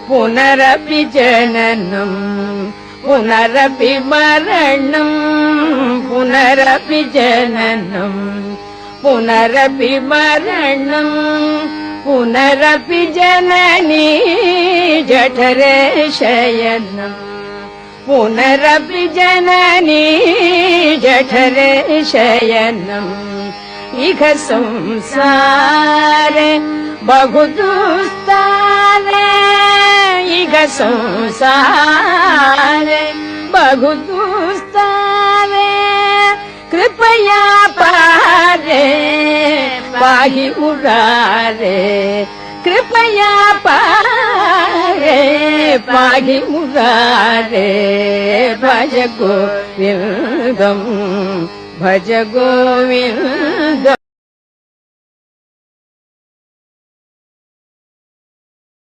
पुनरपि जननम् पुनरपि मरणम् पुनरपि जननम् पुनरपि मरणम् पुनरपि जननी जठरे शयनम् पुनरपि जननी जठरे शयनम् इह संसारे बहु दुस्तारे इह संसारे बहु दुस्तारे कृपया पारे पाहि मुरारे कृपया पारे पाहि मुरारे भज गोविन्दम् भज गोविन्दम्।